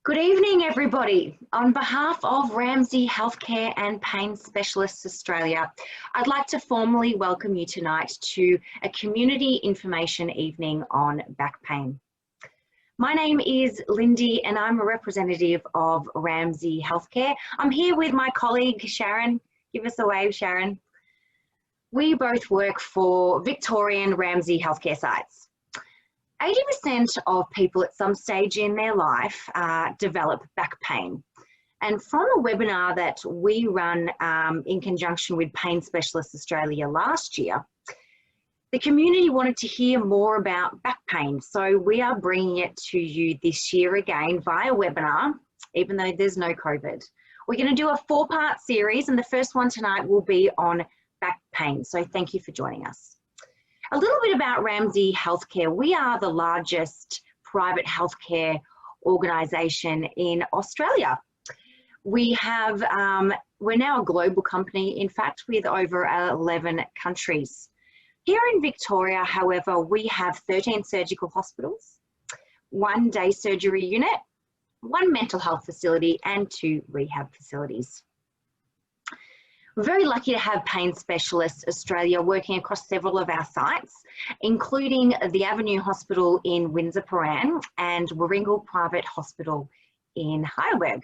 Good evening, everybody. On behalf of Ramsay Healthcare and Pain Specialists Australia, I'd like to formally welcome you tonight to a community information evening on back pain. My name is Lindy and I'm a representative of Ramsay Healthcare. I'm here with my colleague, Sharon. Give us a wave, Sharon. We both work for Victorian Ramsay Healthcare sites. 80% of people at some stage in their life develop back pain. And from a webinar that we run in conjunction with Pain Specialists Australia last year, the community wanted to hear more about back pain. So we are bringing it to you this year again via webinar, even though there's no COVID. We're going to do a 4-part series, and the first one tonight will be on back pain. So thank you for joining us. A little bit about Ramsay Healthcare. We are the largest private healthcare organisation in Australia. We're now a global company, in fact, with over 11 countries. Here in Victoria, however, we have 13 surgical hospitals, 1 day surgery unit, 1 mental health facility, and 2 rehab facilities. We're very lucky to have Pain Specialists Australia working across several of our sites, including the Avenue Hospital in Windsor Prahran and Warringal Private Hospital in Heidelberg.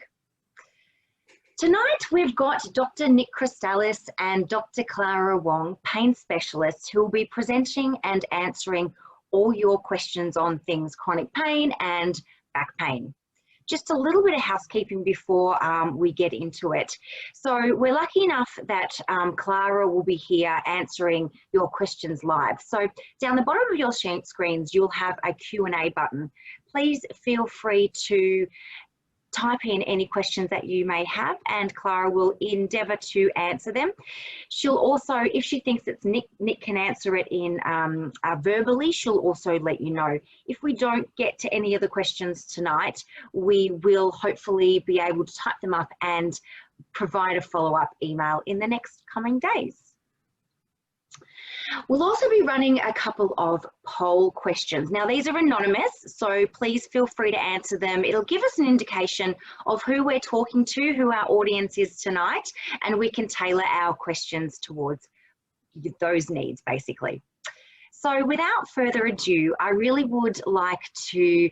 Tonight we've got Dr. Nick Christalis and Dr. Clara Wong, pain specialists, who will be presenting and answering all your questions on things chronic pain and back pain. Just a little bit of housekeeping before we get into it. So we're lucky enough that Clara will be here answering your questions live. So down the bottom of your screens, you'll have a Q&A button. Please feel free to type in any questions that you may have, and Clara will endeavour to answer them. She'll also, if she thinks it's Nick can answer it in verbally, she'll also let you know. If we don't get to any of the questions tonight, we will hopefully be able to type them up and provide a follow-up email in the next coming days. We'll also be running a couple of poll questions. Now, these are anonymous, so please feel free to answer them. It'll give us an indication of who we're talking to, who our audience is tonight, and we can tailor our questions towards those needs, basically. So without further ado, I really would like to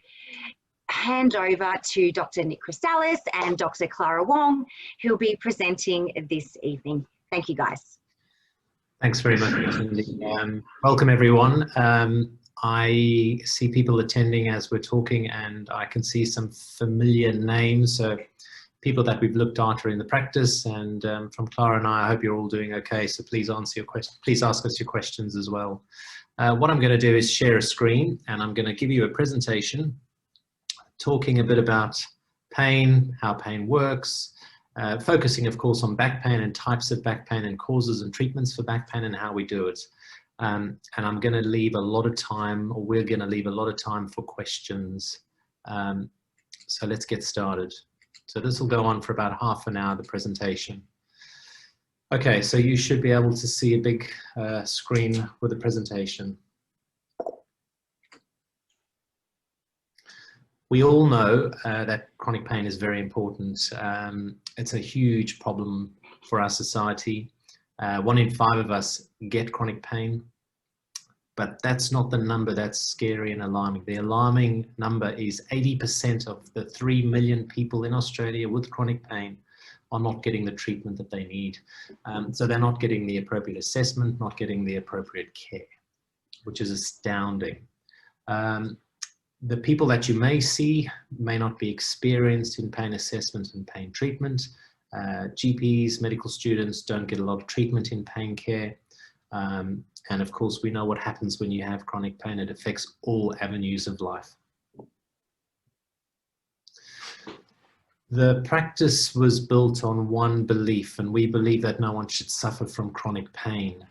hand over to Dr. Nick Christalis and Dr. Clara Wong, who'll be presenting this evening. Thank you, guys. Thanks very much, Cindy. Welcome, everyone. I see people attending as we're talking, and I can see some familiar names, so people that we've looked after in the practice. And from Clara and I hope you're all doing okay, so please answer your questions. Please ask us your questions as well. What I'm going to do is share a screen, and I'm going to give you a presentation talking a bit about pain, how pain works, focusing, of course, on back pain and types of back pain and causes and treatments for back pain and how we do it. And I'm going to leave a lot of time, or we're going to leave a lot of time for questions. So let's get started. So this will go on for about half an hour, the presentation. Okay, so you should be able to see a big screen with the presentation. We all know that chronic pain is very important. It's a huge problem for our society. 1 in 5 of us get chronic pain, but that's not the number that's scary and alarming. The alarming number is 80% of the 3 million people in Australia with chronic pain are not getting the treatment that they need. So they're not getting the appropriate assessment, not getting the appropriate care, which is astounding. The people that you may see may not be experienced in pain assessment and pain treatment. GPs, medical students don't get a lot of treatment in pain care. And of course, we know what happens when you have chronic pain. It affects all avenues of life. The practice was built on one belief, and we believe that no one should suffer from chronic pain.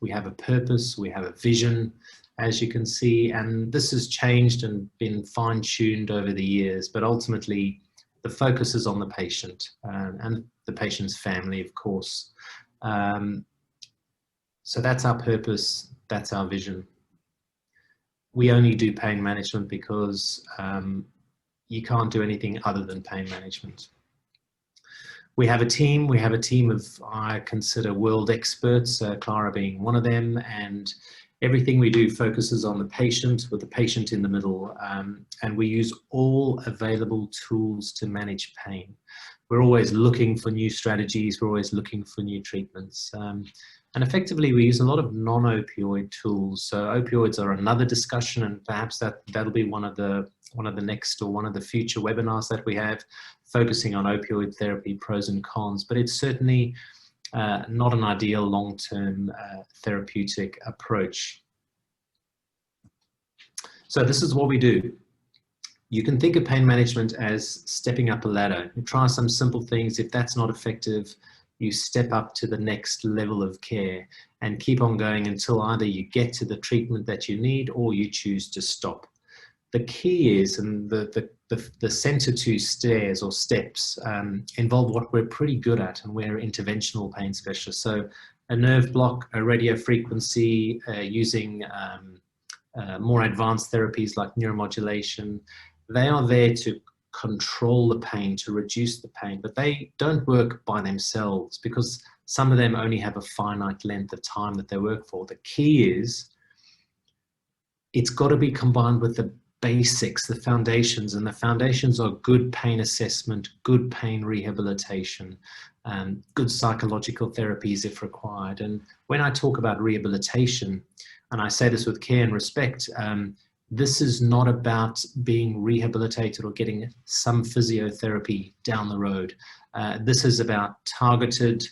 We have a purpose, we have a vision, as you can see, and this has changed and been fine-tuned over the years, but ultimately the focus is on the patient and the patient's family, of course. So that's our purpose, that's our vision. We only do pain management because you can't do anything other than pain management. We have a team of, I consider, world experts, Clara being one of them, and everything we do focuses on the patient, with the patient in the middle, and we use all available tools to manage pain. We're always looking for new strategies, we're always looking for new treatments. And effectively, we use a lot of non-opioid tools. So opioids are another discussion, and perhaps that'll be one of the next or one of the future webinars that we have, focusing on opioid therapy, pros and cons. But it's certainly not an ideal long-term therapeutic approach. So this is what we do. You can think of pain management as stepping up a ladder. You try some simple things. If that's not effective, you step up to the next level of care and keep on going until either you get to the treatment that you need or you choose to stop. The key is, and the center two stairs or steps involve what we're pretty good at, and we're interventional pain specialists. So a nerve block, a radio frequency, using more advanced therapies like neuromodulation, they are there to control the pain, to reduce the pain, but they don't work by themselves because some of them only have a finite length of time that they work for. The key is it's got to be combined with the basics, the foundations, and the foundations are good pain assessment, good pain rehabilitation, good psychological therapies if required. And when I talk about rehabilitation, and I say this with care and respect, this is not about being rehabilitated or getting some physiotherapy down the road. This is about targeted,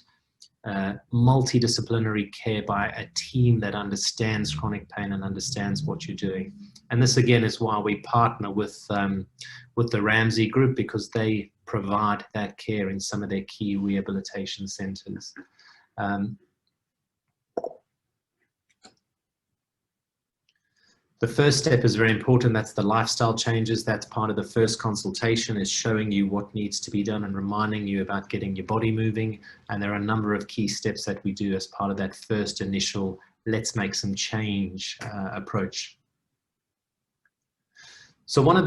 multidisciplinary care by a team that understands chronic pain and understands what you're doing. And this again is why we partner with the Ramsay Group, because they provide that care in some of their key rehabilitation centers. The first step is very important. That's the lifestyle changes. That's part of the first consultation, is showing you what needs to be done and reminding you about getting your body moving. And there are a number of key steps that we do as part of that first initial let's make some change approach. So one of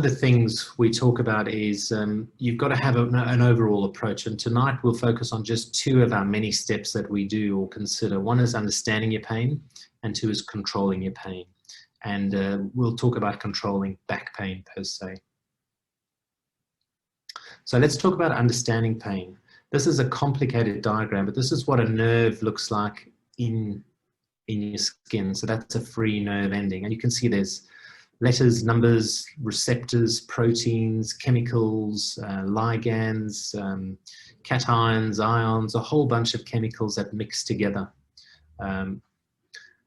the things we talk about is you've got to have an overall approach. And tonight we'll focus on just two of our many steps that we do or consider. One is understanding your pain, and two is controlling your pain. And we'll talk about controlling back pain per se. So let's talk about understanding pain. This is a complicated diagram, but this is what a nerve looks like in your skin. So that's a free nerve ending. And you can see there's letters, numbers, receptors, proteins, chemicals, ligands, cations, ions, a whole bunch of chemicals that mix together.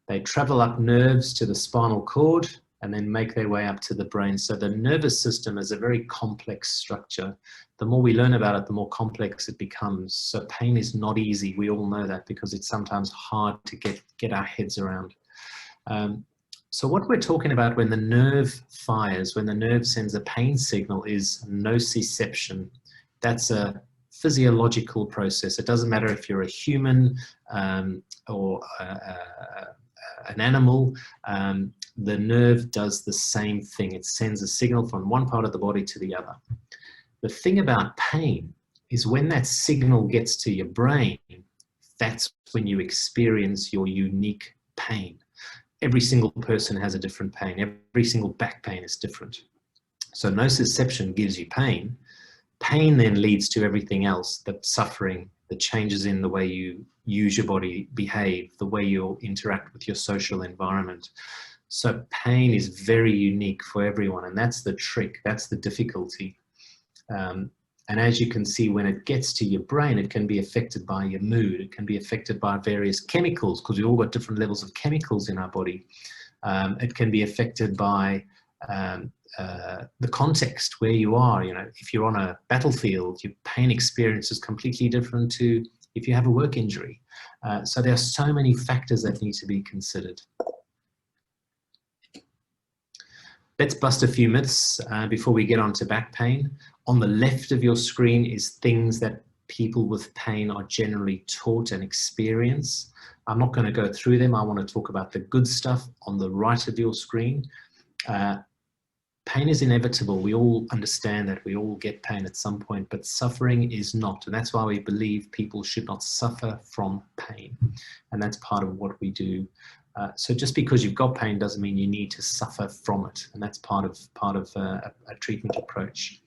They travel up nerves to the spinal cord and then make their way up to the brain. So the nervous system is a very complex structure. The more we learn about it, the more complex it becomes. So pain is not easy. We all know that, because it's sometimes hard to get our heads around. So what we're talking about when the nerve fires, when the nerve sends a pain signal, is nociception. That's a physiological process. It doesn't matter if you're a human or an animal. The nerve does the same thing. It sends a signal from one part of the body to the other. The thing about pain is when that signal gets to your brain, that's when you experience your unique pain. Every single person has a different pain. Every single back pain is different. So nociception gives you pain. Pain then leads to everything else, the suffering, the changes in the way you use your body, behave, the way you interact with your social environment. So pain is very unique for everyone, and that's the trick, that's the difficulty. And as you can see, when it gets to your brain, it can be affected by your mood. It can be affected by various chemicals, because we've all got different levels of chemicals in our body. It can be affected by the context where you are. You know, if you're on a battlefield, your pain experience is completely different to if you have a work injury. So there are so many factors that need to be considered. Let's bust a few myths before we get on to back pain. On the left of your screen is things that people with pain are generally taught and experience. I'm not going to go through them. I want to talk about the good stuff on the right of your screen. pain is inevitable. We all understand that. We all get pain at some point, but suffering is not. And that's why we believe people should not suffer from pain. And that's part of what we do. So just because you've got pain doesn't mean you need to suffer from it. And that's part of a treatment approach.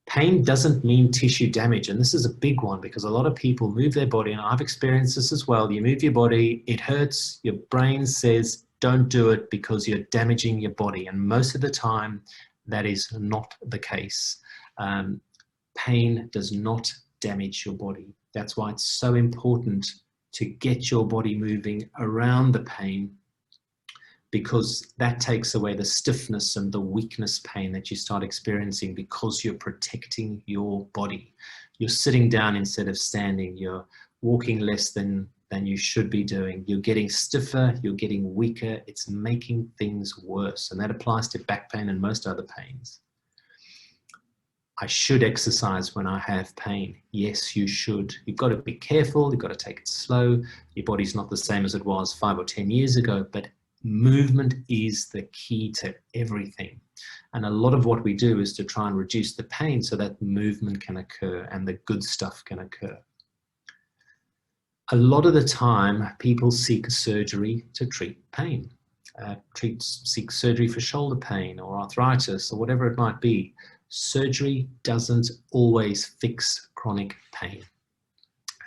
Pain doesn't mean tissue damage. And this is a big one because a lot of people move their body, and I've experienced this as well. You move your body, it hurts, your brain says, don't do it because you're damaging your body. And most of the time, that is not the case. Pain does not damage your body. That's why it's so important to get your body moving around the pain, because that takes away the stiffness and the weakness pain that you start experiencing because you're protecting your body. You're sitting down instead of standing. You're walking less than you should be doing. You're getting stiffer, you're getting weaker. It's making things worse. And that applies to back pain and most other pains. I should exercise when I have pain. Yes, you should. You've got to be careful. You've got to take it slow. Your body's not the same as it was 5 or 10 years ago, but movement is the key to everything. And a lot of what we do is to try and reduce the pain so that movement can occur and the good stuff can occur. A lot of the time, people seek surgery to treat pain. Seek surgery for shoulder pain or arthritis or whatever it might be. Surgery doesn't always fix chronic pain.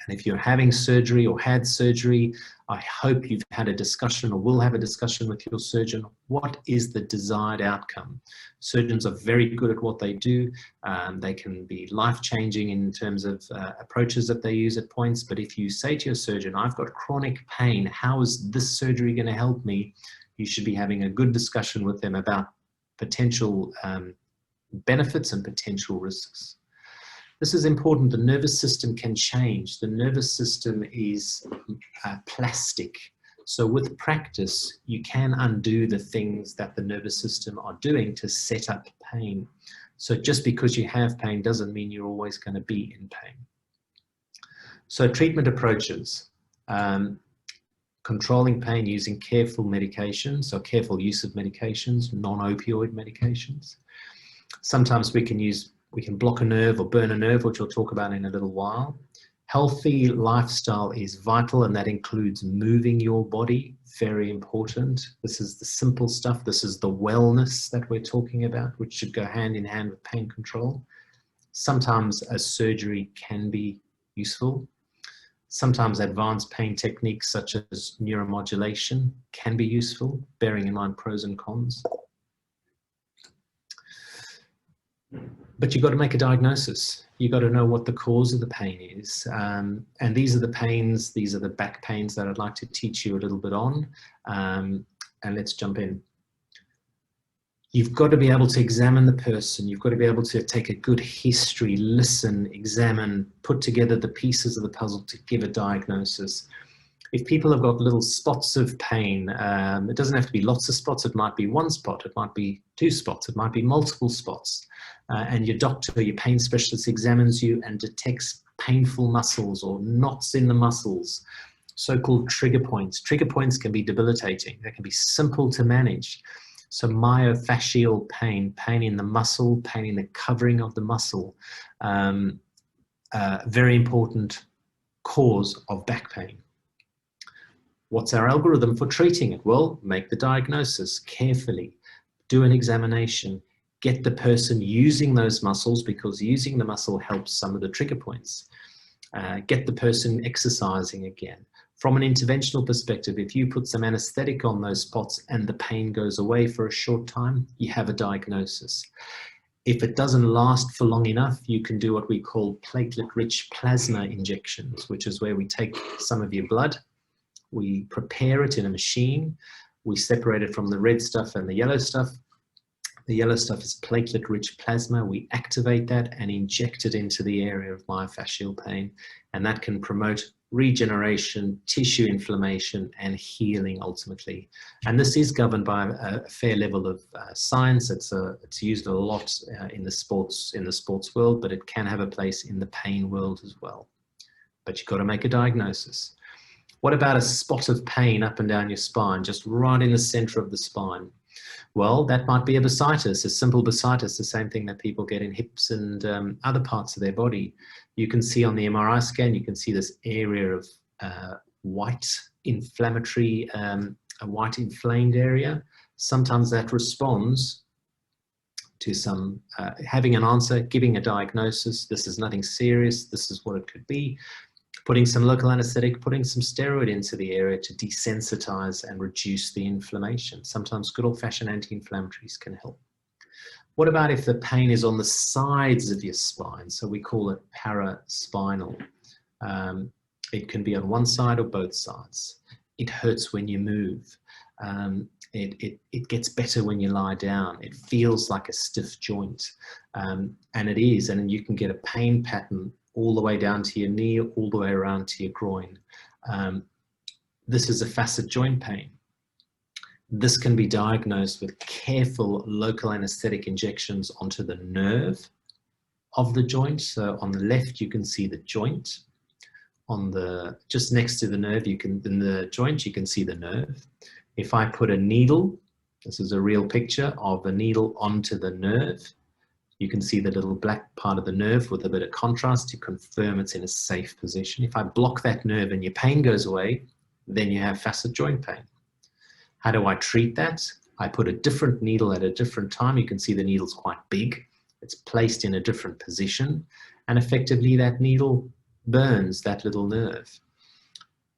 And if you're having surgery or had surgery, I hope you've had a discussion or will have a discussion with your surgeon. What is the desired outcome? Surgeons are very good at what they do. They can be life-changing in terms of approaches that they use at points. But if you say to your surgeon, I've got chronic pain, how is this surgery going to help me? You should be having a good discussion with them about potential benefits and potential risks. This is important. The nervous system can change. The nervous system is plastic. So with practice, you can undo the things that the nervous system are doing to set up pain. So just because you have pain doesn't mean you're always going to be in pain. So treatment approaches. Controlling pain using careful medications, so careful use of medications, non-opioid medications. Sometimes we can block a nerve or burn a nerve, which we'll talk about in a little while. Healthy lifestyle is vital, and that includes moving your body, very important. This is the simple stuff. This is the wellness that we're talking about, which should go hand in hand with pain control. Sometimes a surgery can be useful. Sometimes advanced pain techniques such as neuromodulation can be useful, bearing in mind pros and cons. But you've got to make a diagnosis. You've got to know what the cause of the pain is. And these are the pains, these are the back pains that I'd like to teach you a little bit on. And let's jump in. You've got to be able to examine the person. You've got to be able to take a good history, listen, examine, put together the pieces of the puzzle to give a diagnosis. If people have got little spots of pain, it doesn't have to be lots of spots. It might be one spot. It might be 2 spots. It might be multiple spots. And your doctor, your pain specialist examines you and detects painful muscles or knots in the muscles, so-called trigger points. Trigger points can be debilitating. They can be simple to manage. So myofascial pain, pain in the muscle, pain in the covering of the muscle, very important cause of back pain. What's our algorithm for treating it? Well, make the diagnosis carefully, do an examination, get the person using those muscles, because using the muscle helps some of the trigger points. Get the person exercising again. From an interventional perspective, if you put some anesthetic on those spots and the pain goes away for a short time, you have a diagnosis. If it doesn't last for long enough, you can do what we call platelet-rich plasma injections, which is where we take some of your blood, we prepare it in a machine, we separate it from the red stuff and the yellow stuff. The yellow stuff is platelet-rich plasma. We activate that and inject it into the area of myofascial pain, and that can promote regeneration, tissue inflammation, and healing ultimately. And this is governed by a fair level of science. It's used a lot in the sports world, but it can have a place in the pain world as well. But you've got to make a diagnosis. What about a spot of pain up and down your spine, just right in the center of the spine? Well, that might be a bursitis, a simple bursitis, the same thing that people get in hips and other parts of their body. You can see on the MRI scan, you can see this area of white inflammatory, a white inflamed area. Sometimes that responds to some having an answer, giving a diagnosis. This is nothing serious. This is what it could be. Putting some local anesthetic, putting some steroid into the area to desensitize and reduce the inflammation. Sometimes good old-fashioned anti-inflammatories can help. What about if the pain is on the sides of your spine? So we call it paraspinal. It can be on one side or both sides. It hurts when you move. It gets better when you lie down. It feels like a stiff joint, and it is. And you can get a pain pattern all the way down to your knee, all the way around to your groin. This is a facet joint pain. This can be diagnosed with careful local anesthetic injections onto the nerve of the joint. So on the left, you can see the joint. On the, just next to the nerve, in the joint, you can see the nerve. If I put a needle, this is a real picture of a needle onto the nerve, you can see the little black part of the nerve with a bit of contrast to confirm it's in a safe position. If I block that nerve and your pain goes away, then you have facet joint pain. How do I treat that? I put a different needle at a different time. You can see the needle's quite big. It's placed in a different position, and effectively that needle burns that little nerve.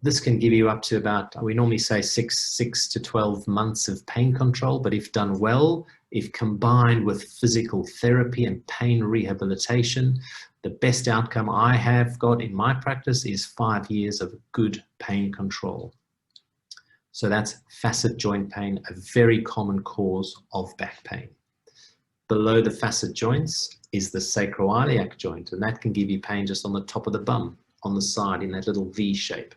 This can give you up to about, we normally say 6 to 12 months of pain control, but if done well, if combined with physical therapy and pain rehabilitation, the best outcome I have got in my practice is 5 years of good pain control. So that's facet joint pain, a very common cause of back pain. Below the facet joints is the sacroiliac joint, and that can give you pain just on the top of the bum, on the side in that little V shape.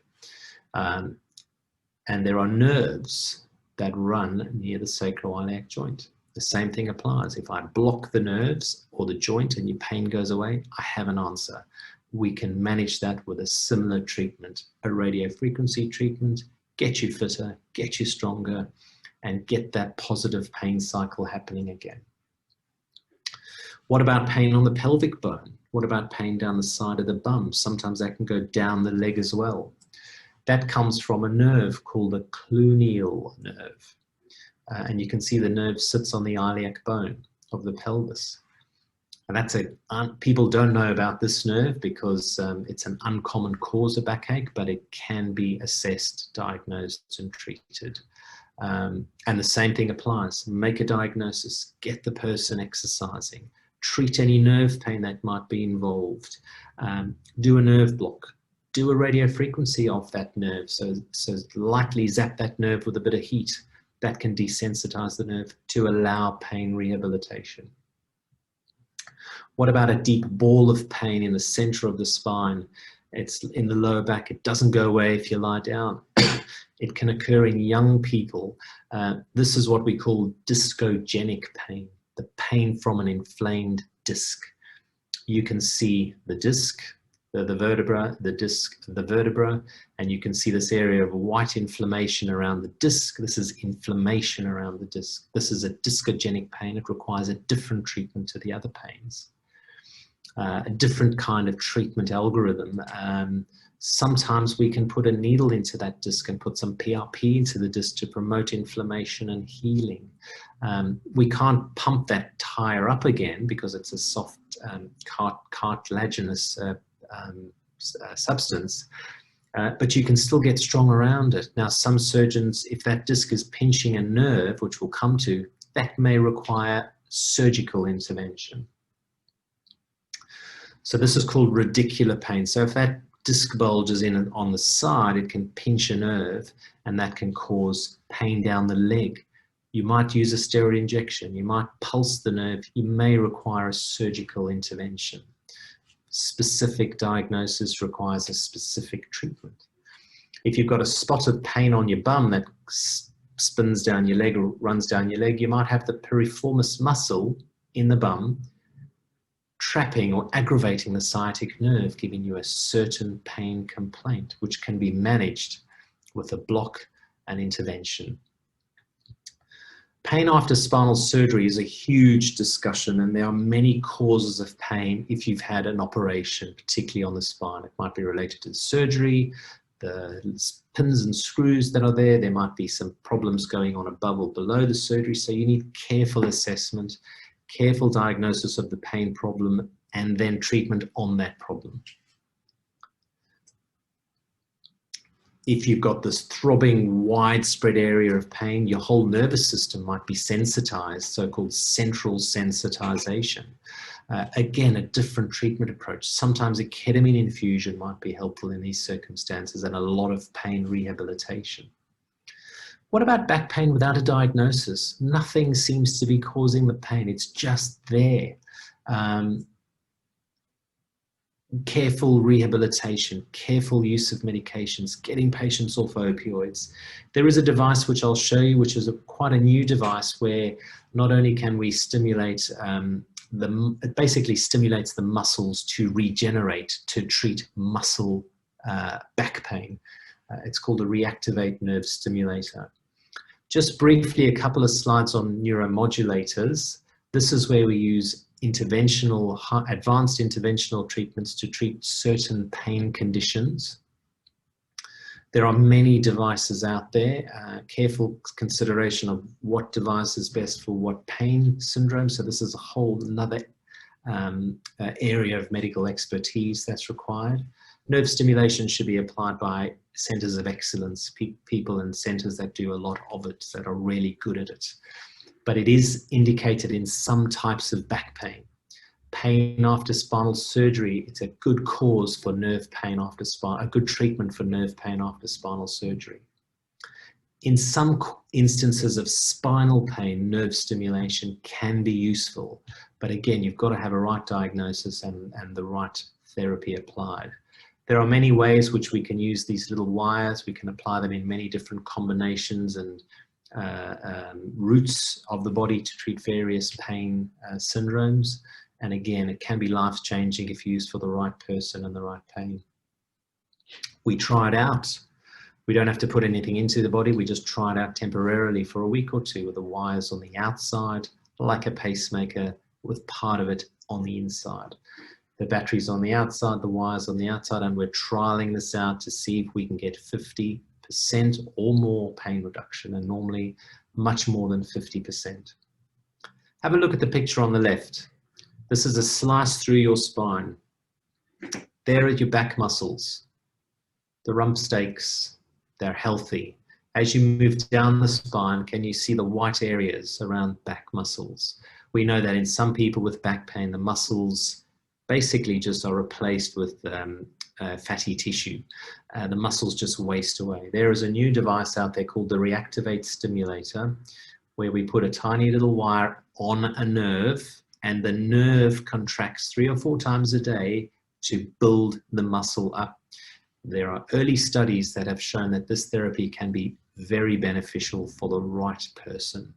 And there are nerves that run near the sacroiliac joint. The same thing applies. If I block the nerves or the joint and your pain goes away, I have an answer. We can manage that with a similar treatment, a radiofrequency treatment, get you fitter, get you stronger, and get that positive pain cycle happening again. What about pain on the pelvic bone? What about pain down the side of the bum? Sometimes that can go down the leg as well. That comes from a nerve called the cluniel nerve. And you can see the nerve sits on the iliac bone of the pelvis. And that's people don't know about this nerve because it's an uncommon cause of backache, but it can be assessed, diagnosed, and treated. And the same thing applies. Make a diagnosis, get the person exercising, treat any nerve pain that might be involved, do a nerve block, do a radiofrequency of that nerve, so lightly zap that nerve with a bit of heat. That can desensitize the nerve to allow pain rehabilitation. What about a deep ball of pain in the center of the spine? It's in the lower back. It doesn't go away if you lie down. It can occur in young people. This is what we call discogenic pain, the pain from an inflamed disc. You can see the disc, the vertebra, the disc, the vertebra, and you can see this area of white inflammation around the disc. This is inflammation around the disc. This is a discogenic pain. It requires a different treatment to the other pains, a different kind of treatment algorithm. Sometimes we can put a needle into that disc and put some PRP into the disc to promote inflammation and healing. We can't pump that tire up again because it's a soft cartilaginous substance, but you can still get strong around it. Now, some surgeons, if that disc is pinching a nerve, which we'll come to, that may require surgical intervention. So this is called radicular pain. So if that disc bulges in on the side, it can pinch a nerve, and that can cause pain down the leg. You might use a steroid injection. You might pulse the nerve. You may require a surgical intervention. Specific diagnosis requires a specific treatment. If you've got a spot of pain on your bum that spins down your leg or runs down your leg, you might have the piriformis muscle in the bum trapping or aggravating the sciatic nerve, giving you a certain pain complaint, which can be managed with a block and intervention. Pain after spinal surgery is a huge discussion, and there are many causes of pain if you've had an operation, particularly on the spine. It might be related to the surgery, the pins and screws that are there. There might be some problems going on above or below the surgery. So you need careful assessment, careful diagnosis of the pain problem, and then treatment on that problem. If you've got this throbbing, widespread area of pain, your whole nervous system might be sensitized, so-called central sensitization. Again, a different treatment approach. Sometimes a ketamine infusion might be helpful in these circumstances, and a lot of pain rehabilitation. What about back pain without a diagnosis? Nothing seems to be causing the pain. It's just there. Careful rehabilitation, careful use of medications, getting patients off opioids. There is a device which I'll show you, which is quite a new device where not only can we stimulate, it basically stimulates the muscles to regenerate, to treat muscle back pain. It's called a reactivate nerve stimulator. Just briefly, a couple of slides on neuromodulators. This is where we use advanced interventional treatments to treat certain pain conditions. There are many devices out there. Careful consideration of what device is best for what pain syndrome. So this is a whole another area of medical expertise that's required. Nerve stimulation should be applied by centers of excellence, people in centers that do a lot of it, that are really good at it. But it is indicated in some types of back pain. Pain after spinal surgery, it's a good cause for nerve pain after a good treatment for nerve pain after spinal surgery. In some instances of spinal pain, nerve stimulation can be useful, but again, you've got to have a right diagnosis and the right therapy applied. There are many ways which we can use these little wires. We can apply them in many different combinations and routes of the body to treat various pain syndromes. And again, it can be life-changing if used for the right person and the right pain. We try it out. We don't have to put anything into the body. We just try it out temporarily for a week or two with the wires on the outside, like a pacemaker, with part of it on the inside. The battery's on the outside, the wires on the outside, and we're trialing this out to see if we can get 50% or more pain reduction, and normally much more than 50%. Have a look at the picture on the left. This is a slice through your spine. There are your back muscles. The rump steaks, they're healthy. As you move down the spine, can you see the white areas around back muscles? We know that in some people with back pain, the muscles basically just are replaced with fatty tissue. The muscles just waste away. There is a new device out there called the reactivate stimulator, where we put a tiny little wire on a nerve, and the nerve contracts 3 or 4 times a day to build the muscle up. There are early studies that have shown that this therapy can be very beneficial for the right person.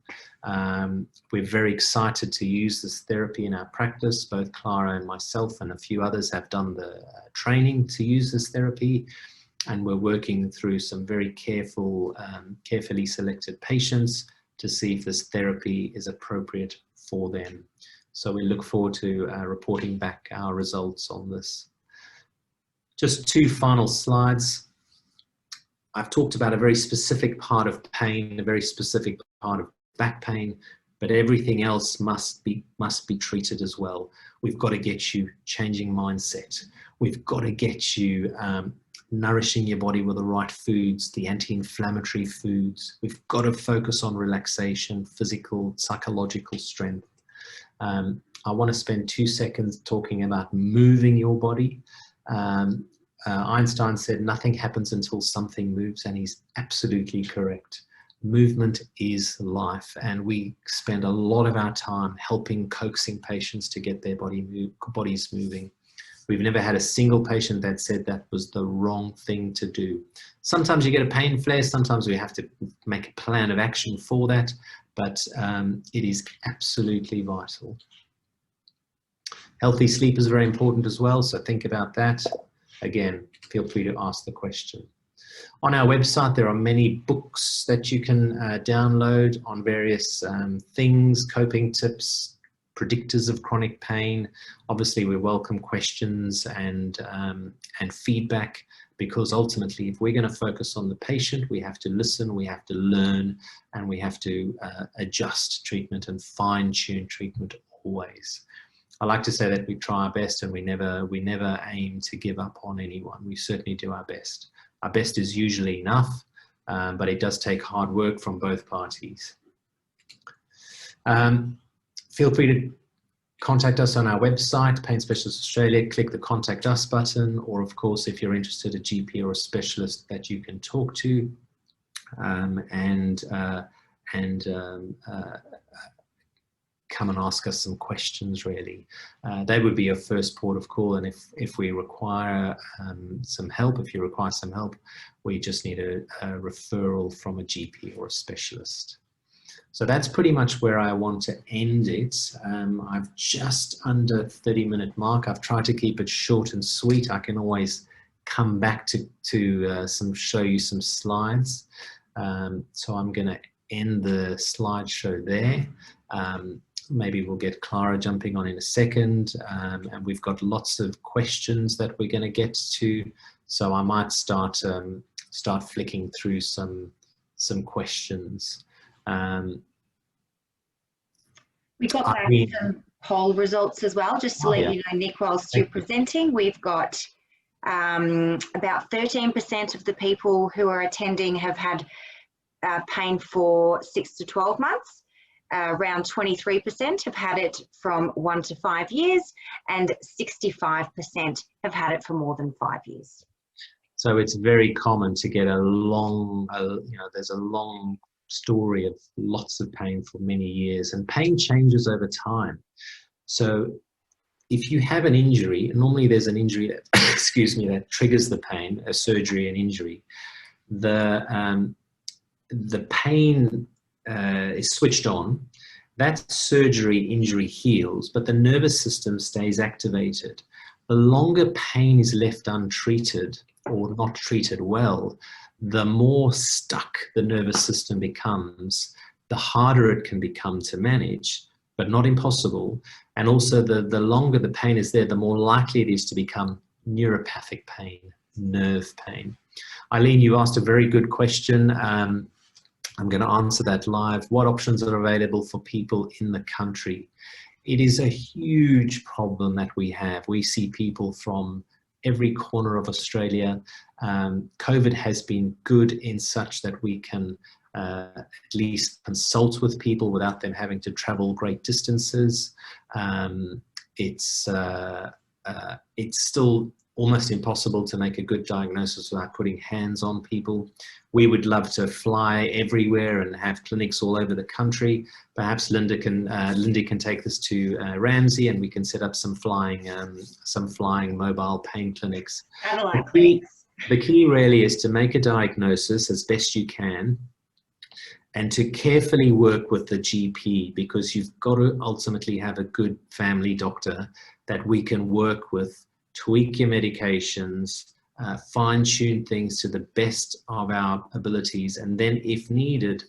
We're very excited to use this therapy in our practice. Both Clara and myself and a few others have done the training to use this therapy, and we're working through some very carefully selected patients to see if this therapy is appropriate for them. So we look forward to reporting back our results on this. Just 2 final slides. I've talked about a very specific part of pain, a very specific part of back pain, but everything else must be treated as well. We've got to get you changing mindset. We've got to get you nourishing your body with the right foods, the anti-inflammatory foods. We've got to focus on relaxation, physical, psychological strength. I want to spend 2 seconds talking about moving your body. Einstein said nothing happens until something moves, and he's absolutely correct. Movement is life, and we spend a lot of our time helping, coaxing patients to get their bodies moving. We've never had a single patient that said that was the wrong thing to do. Sometimes you get a pain flare, sometimes we have to make a plan of action for that, but it is absolutely vital. Healthy sleep is very important as well, so think about that. Again, feel free to ask the question. On our website, there are many books that you can download on various things, coping tips, predictors of chronic pain. Obviously, we welcome questions and feedback, because ultimately, if we're going to focus on the patient, we have to listen, we have to learn, and we have to adjust treatment and fine-tune treatment always. I like to say that we try our best, and we never aim to give up on anyone. We certainly do our best. Our best is usually enough, but it does take hard work from both parties. Feel free to contact us on our website, Pain Specialists Australia. Click the Contact Us button, or of course, if you're interested, a GP or a specialist that you can talk to, come and ask us some questions, really. They would be your first port of call, and if we require some help, if you require some help, we just need a referral from a GP or a specialist. So that's pretty much where I want to end it. I've just under 30-minute mark. I've tried to keep it short and sweet. I can always come back to show you some slides. So I'm going to end the slideshow there. Maybe we'll get Clara jumping on in a second, and we've got lots of questions that we're going to get to. So I might start flicking through some questions. We've got some poll results as well, just to let you know, Nick, whilst you're presenting. We've got about 13% of the people who are attending have had pain for 6 to 12 months. Around 23% have had it from 1 to 5 years, and 65% have had it for more than 5 years. So it's very common to get a long, there's a long story of lots of pain for many years, and pain changes over time. So if you have an injury, normally there's an injury that, excuse me, that triggers the pain, a surgery, an injury. The pain is switched on. That surgery injury heals, but the nervous system stays activated. The longer pain is left untreated or not treated well, the more stuck the nervous system becomes, the harder it can become to manage, but not impossible. And also the longer the pain is there, the more likely it is to become neuropathic pain, nerve pain. Eileen, you asked a very good question. I'm going to answer that live. What options are available for people in the country? It is a huge problem that we have. We see people from every corner of Australia. COVID has been good in such that we can at least consult with people without them having to travel great distances. It's still almost impossible to make a good diagnosis without putting hands on people. We would love to fly everywhere and have clinics all over the country. Perhaps Lindy can take this to Ramsey, and we can set up some flying mobile pain clinics. The key really is to make a diagnosis as best you can, and to carefully work with the GP, because you've got to ultimately have a good family doctor that we can work with, tweak your medications, fine-tune things to the best of our abilities, and then if needed,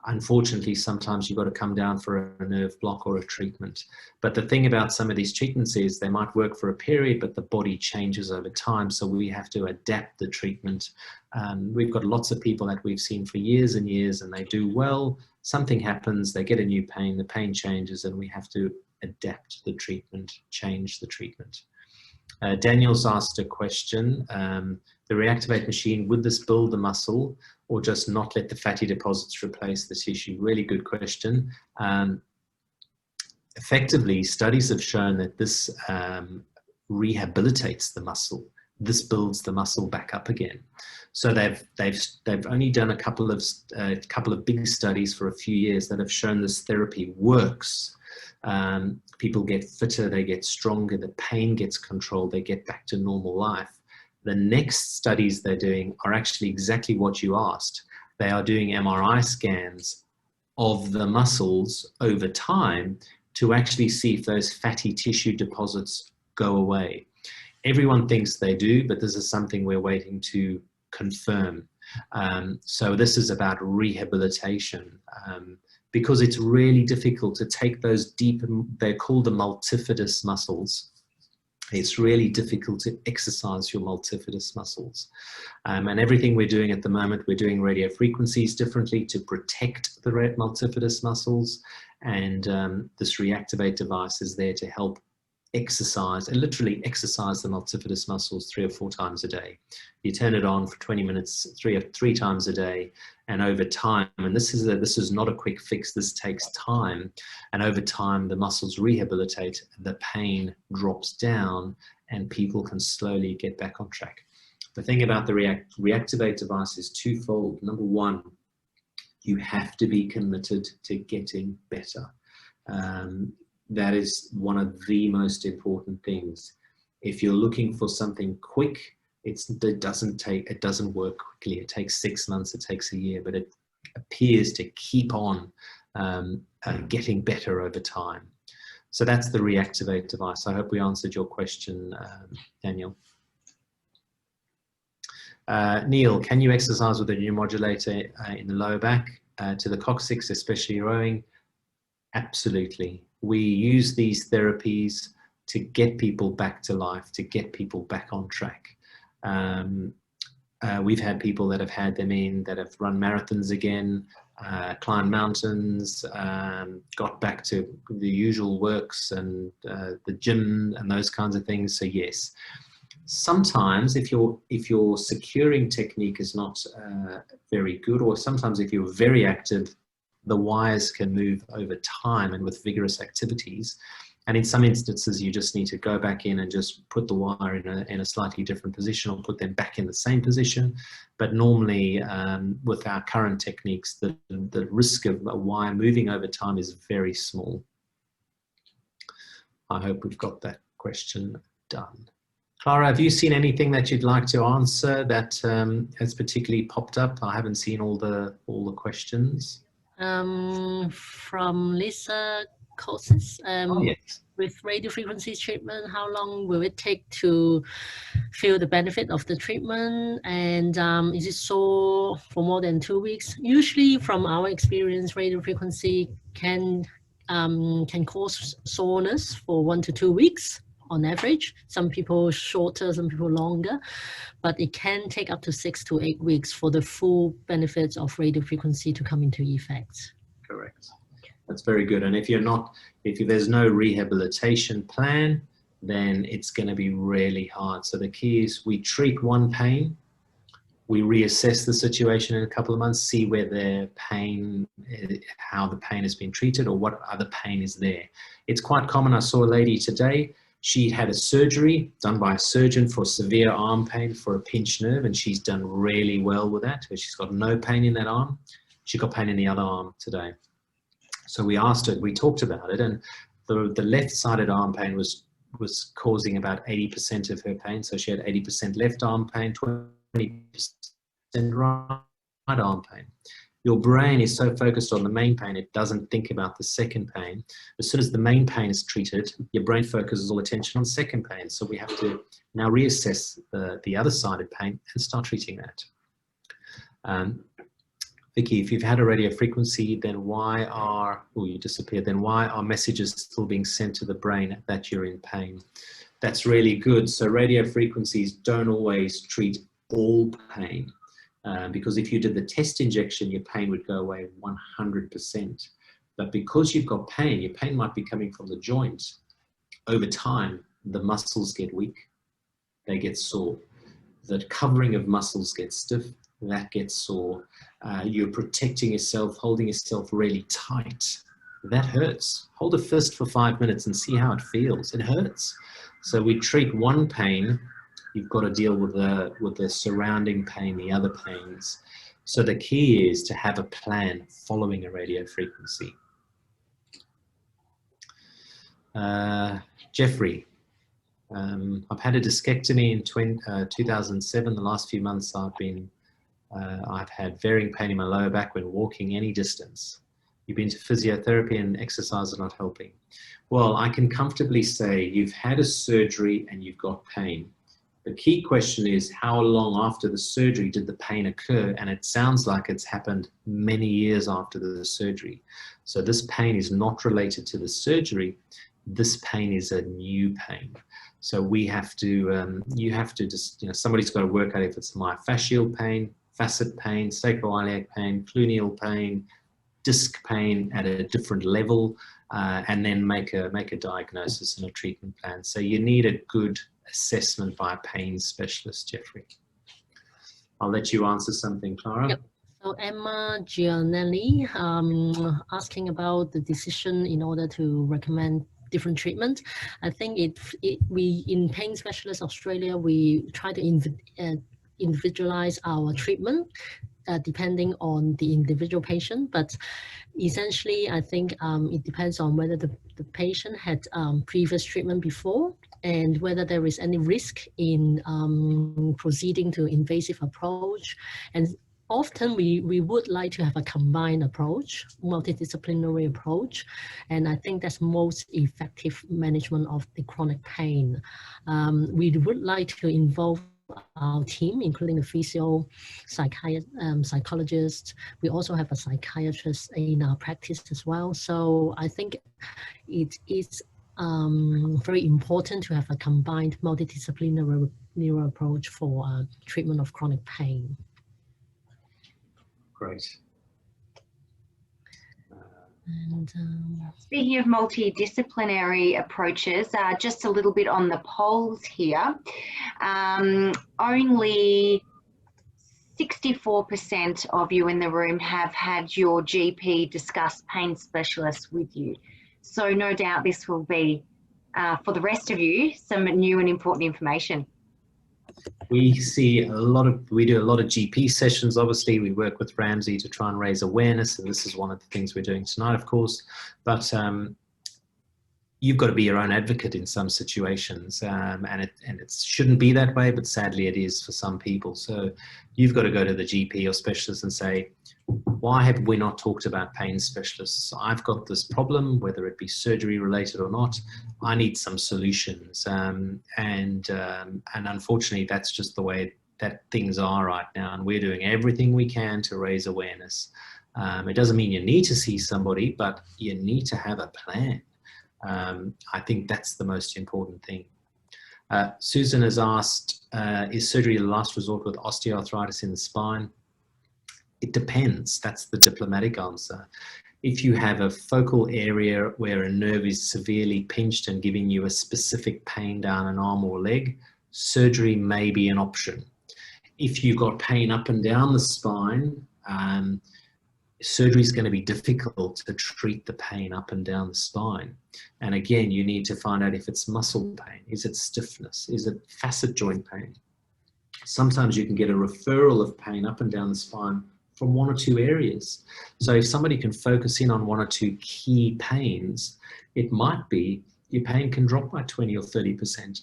unfortunately, sometimes you've got to come down for a nerve block or a treatment. But the thing about some of these treatments is they might work for a period, but the body changes over time, so we have to adapt the treatment. We've got lots of people that we've seen for years and years, and they do well. Something happens, they get a new pain, the pain changes, and we have to adapt the treatment, change the treatment. Daniel's asked a question. The reactivate machine, would this build the muscle or just not let the fatty deposits replace the tissue? Really good question. Effectively, studies have shown that this rehabilitates the muscle. This builds the muscle back up again. So they've only done a couple of big studies for a few years that have shown this therapy works. People get fitter, they get stronger, the pain gets controlled, they get back to normal life. The next studies they're doing are actually exactly what you asked. They are doing MRI scans of the muscles over time to actually see if those fatty tissue deposits go away. Everyone thinks they do, but this is something we're waiting to confirm. So this is about rehabilitation, because it's really difficult to take those deep, they're called the multifidus muscles. It's really difficult to exercise your multifidus muscles. And everything we're doing at the moment, we're doing radio frequencies differently to protect the multifidus muscles. And this reactivate device is there to help exercise and literally exercise the multifidus muscles 3 or 4 times a day. You turn it on for 20 minutes, three times a day, and over time, and this is not a quick fix, this takes time, and over time the muscles rehabilitate, the pain drops down, and people can slowly get back on track. The thing about the reactivate device is twofold. Number one, you have to be committed to getting better. That is one of the most important things. If you're looking for something quick, it doesn't work quickly. It takes 6 months, it takes a year, but it appears to keep on getting better over time. So that's the reactivate device. I hope we answered your question, Daniel. Neil, can you exercise with a neuromodulator in the lower back to the coccyx, especially rowing? Absolutely. We use these therapies to get people back to life, to get people back on track. We've had people that have had them in, that have run marathons again, climbed mountains, got back to the usual works and the gym and those kinds of things. So yes, sometimes if your securing technique is not very good, or sometimes if you're very active, the wires can move over time and with vigorous activities. And in some instances, you just need to go back in and just put the wire in a slightly different position, or put them back in the same position. But normally, with our current techniques, the risk of a wire moving over time is very small. I hope we've got that question done. Clara, have you seen anything that you'd like to answer that has particularly popped up? I haven't seen all the questions. From Lisa Cosis, oh, yes. With radiofrequency treatment, how long will it take to feel the benefit of the treatment? And is it sore for more than 2 weeks? Usually, from our experience, radiofrequency can cause soreness for 1 to 2 weeks on average. Some people shorter, some people longer, but it can take up to 6 to 8 weeks for the full benefits of radiofrequency to come into effect. Correct. That's very good. And if there's no rehabilitation plan, then it's going to be really hard. So the key is we treat one pain, we reassess the situation in a couple of months, see where the pain, how the pain has been treated, or what other pain is there. It's quite common. I saw a lady today. She had a surgery done by a surgeon for severe arm pain for a pinched nerve, and she's done really well with that. She's got no pain in that arm. She got pain in the other arm today. So we asked her, we talked about it, and the left-sided arm pain was causing about 80% of her pain. So she had 80% left arm pain, 20% right arm pain. Your brain is so focused on the main pain, it doesn't think about the second pain. As soon as the main pain is treated, your brain focuses all attention on second pain. So we have to now reassess the other sided pain and start treating that. Vicky, if you've had a radio frequency, then why are messages still being sent to the brain that you're in pain? That's really good. So radio frequencies don't always treat all pain. Because if you did the test injection, your pain would go away 100%. But because you've got pain, your pain might be coming from the joint. Over time, the muscles get weak, they get sore. The covering of muscles gets stiff, that gets sore. You're protecting yourself, holding yourself really tight. That hurts. Hold a fist for 5 minutes and see how it feels. It hurts. So we treat one pain. You've got to deal with the surrounding pain, the other pains. So the key is to have a plan following a radio frequency. Jeffrey, I've had a discectomy in 2007. The last few months I've had varying pain in my lower back when walking any distance. You've been to physiotherapy and exercise are not helping. Well, I can comfortably say you've had a surgery and you've got pain. The key question is, how long after the surgery did the pain occur? And it sounds like it's happened many years after the surgery. So this pain is not related to the surgery. This pain is a new pain. So we have to, you have to just, somebody's got to work out if it's myofascial pain, facet pain, sacroiliac pain, cluniel pain, disc pain at a different level, and then make a diagnosis and a treatment plan. So you need a good assessment by a pain specialist, Jeffrey. I'll let you answer something, Clara. Yep. So Emma Gianelli asking about the decision in order to recommend different treatment. I think we in Pain Specialists Australia, we try to individualize our treatment depending on the individual patient, but essentially I think it depends on whether the patient had previous treatment before and whether there is any risk in proceeding to invasive approach. And often we would like to have a combined approach, multidisciplinary approach, and I think that's most effective management of the chronic pain. We would like to involve our team, including the physio, psychologist. We also have a psychiatrist in our practice as well. So I think it is very important to have a combined multidisciplinary neuro approach for treatment of chronic pain. Great. And, speaking of multidisciplinary approaches, just a little bit on the polls here. Only 64% of you in the room have had your GP discuss pain specialists with you. So no doubt this will be, for the rest of you, some new and important information. We do a lot of GP sessions. Obviously, we work with Ramsay to try and raise awareness, and this is one of the things we're doing tonight, of course. But you've got to be your own advocate in some situations, and it shouldn't be that way, but sadly it is for some people. So you've got to go to the GP or specialist and say, why have we not talked about pain specialists? I've got this problem, whether it be surgery related or not. I need some solutions, and unfortunately that's just the way that things are right now, and we're doing everything we can to raise awareness. It doesn't mean you need to see somebody, but you need to have a plan. I think that's the most important thing. Susan has asked, is surgery the last resort with osteoarthritis in the spine? It depends. That's the diplomatic answer. If you have a focal area where a nerve is severely pinched and giving you a specific pain down an arm or leg, surgery may be an option. If you've got pain up and down the spine, surgery is going to be difficult to treat the pain up and down the spine. And again, you need to find out if it's muscle pain. Is it stiffness? Is it facet joint pain? Sometimes you can get a referral of pain up and down the spine from one or two areas. So if somebody can focus in on one or two key pains, it might be your pain can drop by 20 or 30%.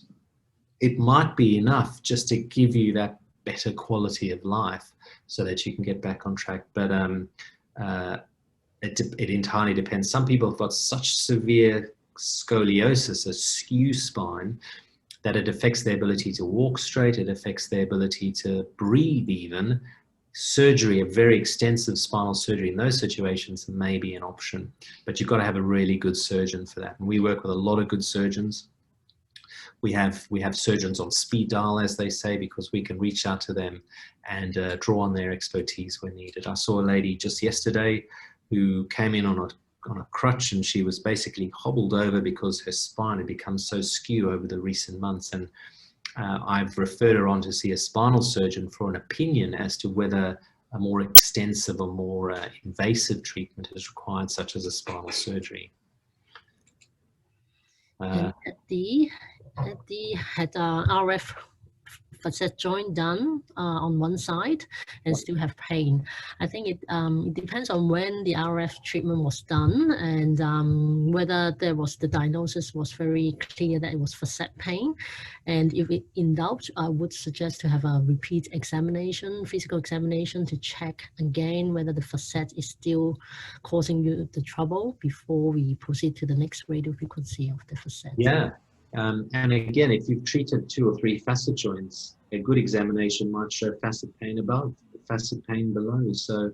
It might be enough just to give you that better quality of life so that you can get back on track. But it entirely depends. Some people have got such severe scoliosis, a skew spine, that it affects their ability to walk straight, it affects their ability to breathe even. Surgery, a very extensive spinal surgery in those situations may be an option, but you've got to have a really good surgeon for that. And we work with a lot of good surgeons. We have surgeons on speed dial, as they say, because we can reach out to them and draw on their expertise when needed. I saw a lady just yesterday who came in on a crutch, and she was basically hobbled over because her spine had become so skew over the recent months. And I've referred her on to see a spinal surgeon for an opinion as to whether a more extensive or more invasive treatment is required, such as a spinal surgery. Eddie had RF facet joint done on one side and still have pain. I think it depends on when the RF treatment was done and whether the diagnosis was very clear that it was facet pain. And if it in doubt, I would suggest to have a repeat examination, physical examination, to check again whether the facet is still causing you the trouble before we proceed to the next radiofrequency of the facet. Yeah. And again, if you've treated 2 or 3 facet joints, a good examination might show facet pain above, facet pain below. So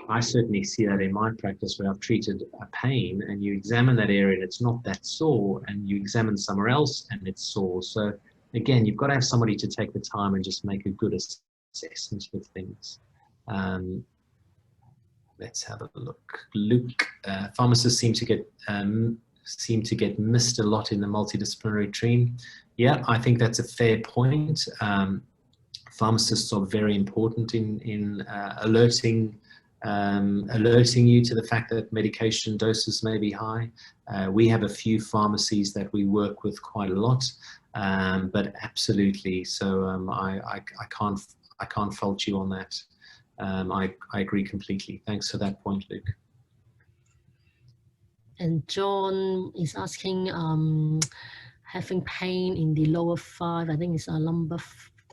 I certainly see that in my practice where I've treated a pain and you examine that area and it's not that sore, and you examine somewhere else and it's sore. So again, you've got to have somebody to take the time and just make a good assessment of things. Let's have a look. Luke, pharmacists seem to get missed a lot in the multidisciplinary team. Yeah, I think that's a fair point. Pharmacists are very important in alerting you to the fact that medication doses may be high. We have a few pharmacies that we work with quite a lot, but absolutely. So I can't fault you on that. I agree completely. Thanks for that point, Luke. And John is asking, having pain in the lower 5, I think it's a lumbar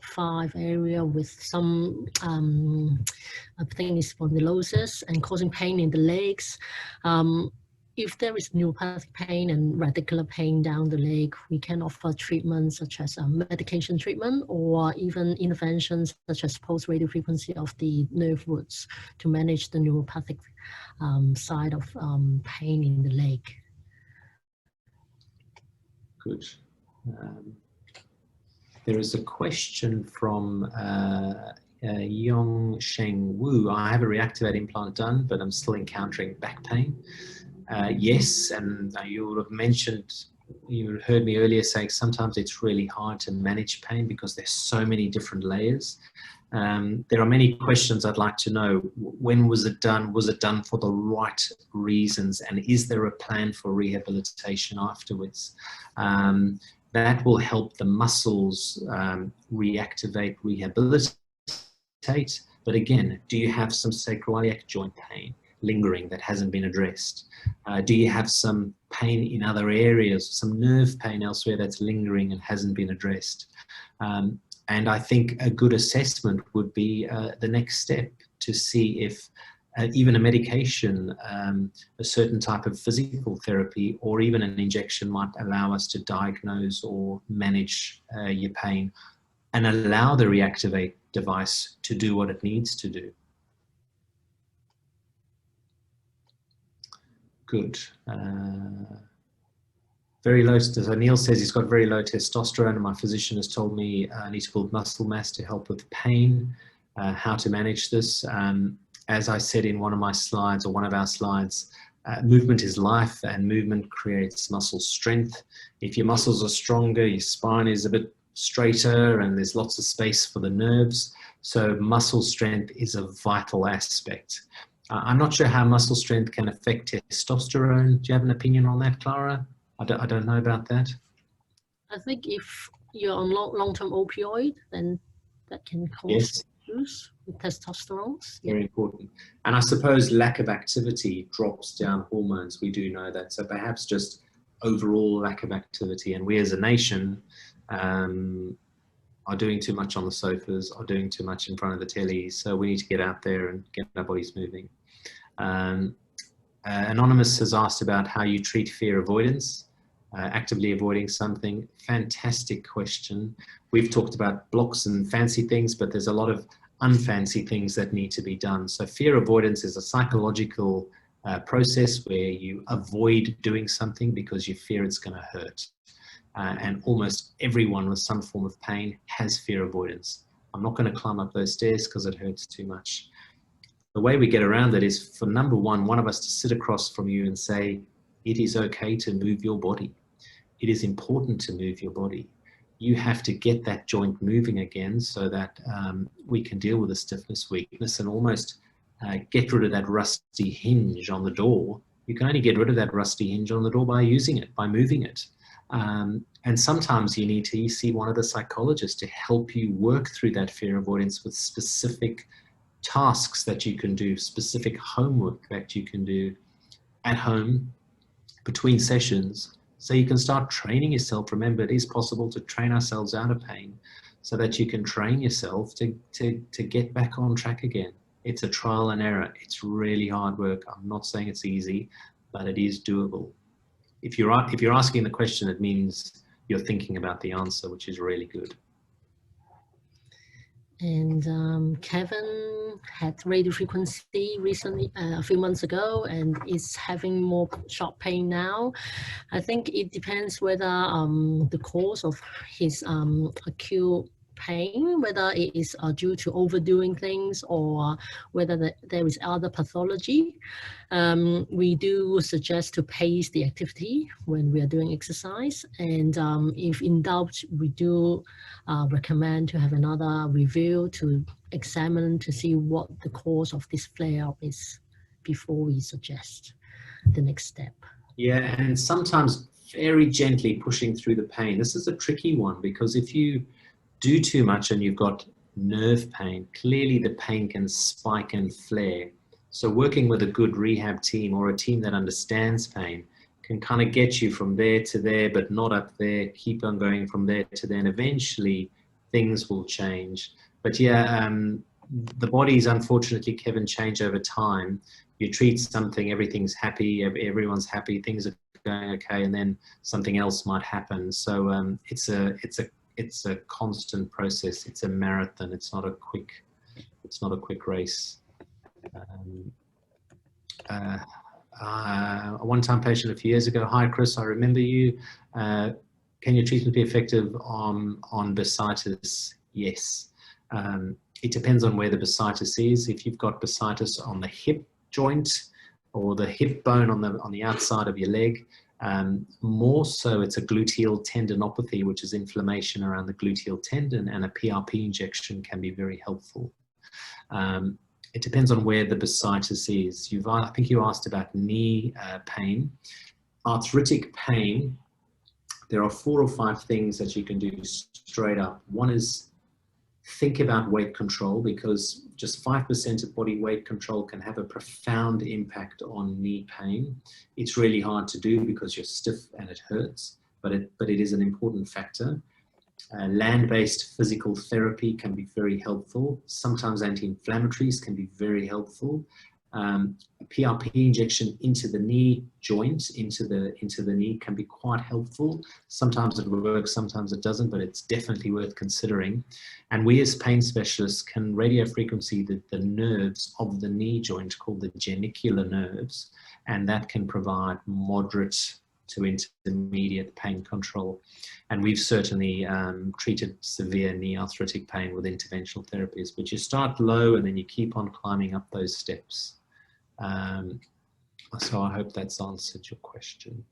5 area with some, I think it's spondylosis and causing pain in the legs. If there is neuropathic pain and radicular pain down the leg, we can offer treatments such as medication treatment or even interventions such as post-radiofrequency of the nerve roots to manage the neuropathic side of pain in the leg. Good. There is a question from Yong Sheng Wu. I have a reactivate implant done, but I'm still encountering back pain. Yes, and you would have mentioned, you heard me earlier saying sometimes it's really hard to manage pain because there's so many different layers. There are many questions I'd like to know. When was it done? Was it done for the right reasons? And is there a plan for rehabilitation afterwards? That will help the muscles reactivate, rehabilitate. But again, do you have some sacroiliac joint pain lingering that hasn't been addressed? Do you have some pain in other areas, some nerve pain elsewhere that's lingering and hasn't been addressed? And I think a good assessment would be the next step to see if even a medication, a certain type of physical therapy, or even an injection might allow us to diagnose or manage your pain and allow the reactivate device to do what it needs to do. Good. Very low, so Neil says he's got very low testosterone, and my physician has told me I need to build muscle mass to help with pain. How to manage this? As I said in one of my slides, or one of our slides, movement is life, and movement creates muscle strength. If your muscles are stronger, your spine is a bit straighter, and there's lots of space for the nerves. So muscle strength is a vital aspect. I'm not sure how muscle strength can affect testosterone. Do you have an opinion on that, Clara? I don't know about that. I think if you're on long-term opioid, then that can cause issues with testosterone. Very important. And I suppose lack of activity drops down hormones. We do know that. So perhaps just overall lack of activity. And we as a nation are doing too much on the sofas, are doing too much in front of the telly. So we need to get out there and get our bodies moving. Anonymous has asked about how you treat fear avoidance. Actively avoiding something. Fantastic question. We've talked about blocks and fancy things, but there's a lot of unfancy things that need to be done. So fear avoidance is a psychological process where you avoid doing something because you fear it's going to hurt. And almost everyone with some form of pain has fear avoidance. I'm not going to climb up those stairs because it hurts too much. The way we get around it is for number one of us to sit across from you and say, it is okay to move your body. It is important to move your body. You have to get that joint moving again so that we can deal with the stiffness, weakness, and almost get rid of that rusty hinge on the door. You can only get rid of that rusty hinge on the door by using it, by moving it. And sometimes you need to see one of the psychologists to help you work through that fear avoidance with specific tasks that you can do, specific homework that you can do at home between sessions, so you can start training yourself. Remember, it is possible to train ourselves out of pain so that you can train yourself to get back on track again. It's a trial and error. It's really hard work. I'm not saying it's easy, but it is doable. If you're asking the question, it means you're thinking about the answer, which is really good. And Kevin had radio frequency recently, a few months ago, and is having more sharp pain now. I think it depends whether the cause of his acute pain, whether it is due to overdoing things or whether there is other pathology. We do suggest to pace the activity when we are doing exercise, and if in doubt, we do recommend to have another review to examine to see what the cause of this flare-up is before we suggest the next step. Yeah, and sometimes very gently pushing through the pain. This is a tricky one because if you do too much and you've got nerve pain, clearly the pain can spike and flare. So working with a good rehab team or a team that understands pain can kind of get you from there to there, but not up there, keep on going from there to there, and eventually things will change. But yeah, the bodies, unfortunately, Kevin, change over time. You treat something, everything's happy, everyone's happy, things are going okay, and then something else might happen. So it's a constant process. It's a marathon. It's not a quick race. A one-time patient a few years ago. Hi, Chris, I remember you. Can your treatment be effective on bursitis? Yes. It depends on where the bursitis is. If you've got bursitis on the hip joint or the hip bone on the outside of your leg, more so it's a gluteal tendinopathy, which is inflammation around the gluteal tendon, and a PRP injection can be very helpful. It depends on where the bursitis is. I think you asked about knee pain. Arthritic pain, there are 4 or 5 things that you can do straight up. One is think about weight control, because just 5% of body weight control can have a profound impact on knee pain. It's really hard to do because you're stiff and it hurts, but it is an important factor. Land-based physical therapy can be very helpful. Sometimes anti-inflammatories can be very helpful. A PRP injection into the knee joint, into the knee, can be quite helpful. Sometimes it works, sometimes it doesn't, but it's definitely worth considering. And we as pain specialists can radio frequency the nerves of the knee joint, called the genicular nerves, and that can provide moderate to intermediate pain control. And we've certainly treated severe knee arthritic pain with interventional therapies, but you start low and then you keep on climbing up those steps. So I hope that's answered your question.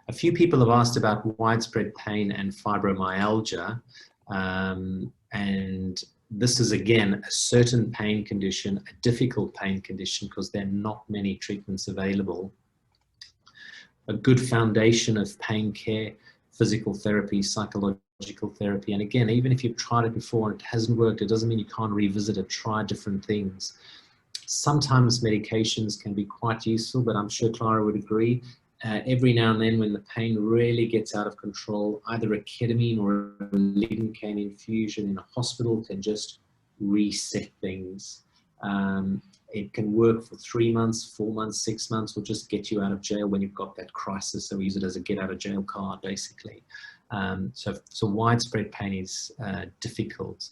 A few people have asked about widespread pain and fibromyalgia. And this is, again, a certain pain condition, a difficult pain condition, because there are not many treatments available. A good foundation of pain care, physical therapy, psychological therapy. And again, even if you've tried it before and it hasn't worked, it doesn't mean you can't revisit it, try different things. Sometimes medications can be quite useful, but I'm sure Clara would agree. Every now and then, when the pain really gets out of control, either a ketamine or a lidocaine infusion in a hospital can just reset things. It can work for 3 months, 4 months, 6 months, or just get you out of jail when you've got that crisis. So we use it as a get out of jail card, basically. So widespread pain is difficult.